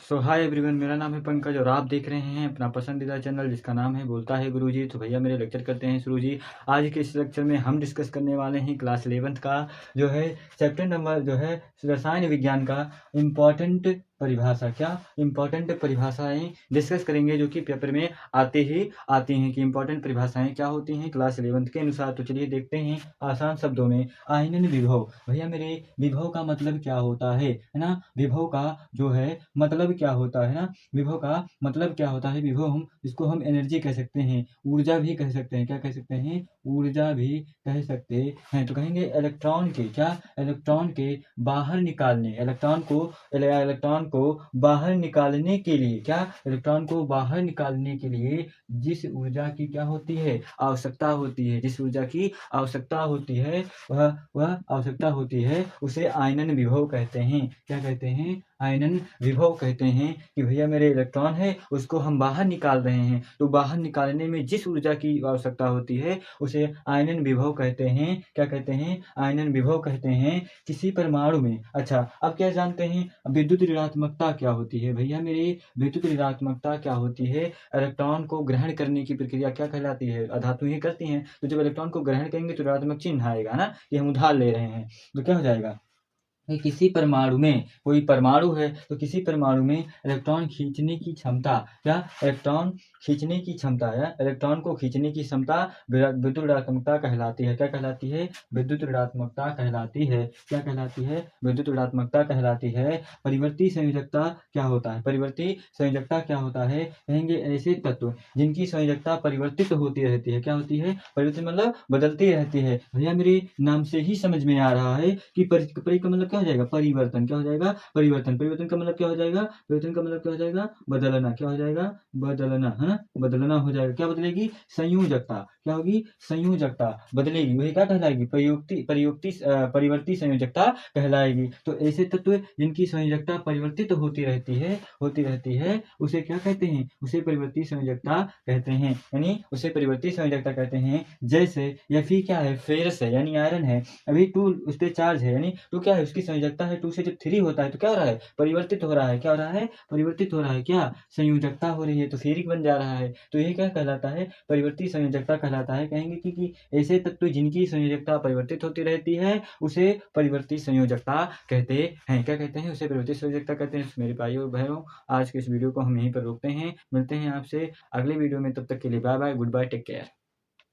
सो hi everyone, मेरा नाम है पंकज और आप देख रहे हैं अपना पसंदीदा चैनल जिसका नाम है बोलता है गुरुजी। तो भैया मेरे लेक्चर करते हैं शुरू जी। आज के इस लेक्चर में हम डिस्कस करने वाले हैं क्लास 11th का जो है चैप्टर नंबर जो है रसायन विज्ञान का इम्पॉर्टेंट परिभाषा। क्या इम्पॉर्टेंट परिभाषाएं डिस्कस करेंगे जो कि पेपर में आती हैं कि इम्पॉर्टेंट परिभाषाएं क्या होती हैं क्लास 11th के अनुसार। तो चलिए देखते हैं आसान शब्दों में। आयनन विभव, भैया मेरे विभव का मतलब क्या होता है ना। विभव का जो है मतलब क्या होता है ना। विभव का मतलब क्या होता है। विभव इसको हम एनर्जी कह सकते हैं, ऊर्जा भी कह सकते हैं। क्या कह सकते हैं? ऊर्जा भी कह सकते हैं। तो कहेंगे इलेक्ट्रॉन के क्या, इलेक्ट्रॉन के बाहर निकालने, इलेक्ट्रॉन को बाहर निकालने के लिए, क्या इलेक्ट्रॉन को बाहर निकालने के लिए जिस ऊर्जा की क्या होती है, आवश्यकता होती है, जिस ऊर्जा की आवश्यकता होती है वह आवश्यकता होती है उसे आयनन विभव कहते हैं। क्या कहते हैं? आयनन विभव कहते हैं कि भैया मेरे इलेक्ट्रॉन है उसको हम बाहर निकाल रहे हैं, तो बाहर निकालने में जिस ऊर्जा की आवश्यकता होती है उसे आयनन विभव कहते हैं। क्या कहते हैं? आयनन विभव कहते हैं किसी परमाणु में। अच्छा, अब क्या जानते हैं विद्युत ऋणात्मकता क्या होती है। भैया मेरी विद्युत ऋणात्मकता क्या होती है? इलेक्ट्रॉन को ग्रहण करने की प्रक्रिया क्या कहलाती है? धातुएं करती हैं, तो जब इलेक्ट्रॉन को ग्रहण करेंगे तो ऋणात्मक चिन्ह आएगा ना, कि हम उधार ले रहे हैं, तो क्या हो जाएगा कि किसी परमाणु में, कोई परमाणु है तो किसी परमाणु में इलेक्ट्रॉन खींचने की क्षमता, क्या इलेक्ट्रॉन खींचने की क्षमता या इलेक्ट्रॉन को खींचने की क्षमता विद्युत ऋणात्मकता कहलाती है। क्या कहलाती है? विद्युत ऋणात्मकता कहलाती है। क्या कहलाती है? विद्युत ऋणात्मकता कहलाती है। परिवर्ती संयोजकता क्या होता है? परिवर्ती संयोजकता क्या होता है? कहेंगे ऐसे तत्व जिनकी संयोजकता परिवर्तित होती रहती है। क्या होती है? परिवर्तित मतलब बदलती रहती है। भैया मेरे नाम से ही समझ में आ रहा है कि परि का मतलब क्या हो जाएगा? परिवर्तन। क्या हो जाएगा? परिवर्तन। परिवर्तन का मतलब क्या हो जाएगा? परिवर्तन का मतलब क्या हो जाएगा? बदलना। क्या हो जाएगा? बदलना, है ना, बदलना हो जाएगा। क्या बदलेगी? संयोजकता। क्या होगी? संयोजकता बदलेगी, वही क्या कहलाएगी? परिवर्ती संयोजकता कहलाएगी। तो ऐसे तत्व जिनकी संयोजकता परिवर्तित होती रहती है उसे क्या कहते हैं? उसे परिवर्ती संयोजकता कहते हैं, यानी उसे परिवर्ती संयोजकता कहते हैं। जैसे Fe क्या है? फेरस है, यानी आयरन है। अभी 2 उस पे चार्ज है, यानी 2 क्या है? उसकी संयोजकता है 2 से जब 3 होता है तो क्या हो रहा है? परिवर्तित हो रहा है। क्या हो रहा है? परिवर्तित हो रहा है। क्या? संयोजकता हो रही है, तो फेरिक बन जा रहा है। तो ये क्या कहलाता है? परिवर्ती संयोजकता कहलाता है। कहेंगे कि ऐसे तत्व जिनकी संयोजकता परिवर्तित होती रहती है उसे परिवर्ती संयोजकता कहते हैं। क्या कहते हैं? उसे परिवर्ती संयोजकता कहते हैं। मेरे भाइयों और बहनों, आज के इस वीडियो को हम यहीं पर रोकते हैं। मिलते हैं आपसे अगले वीडियो में, तब तक के लिए bye bye, goodbye, take care.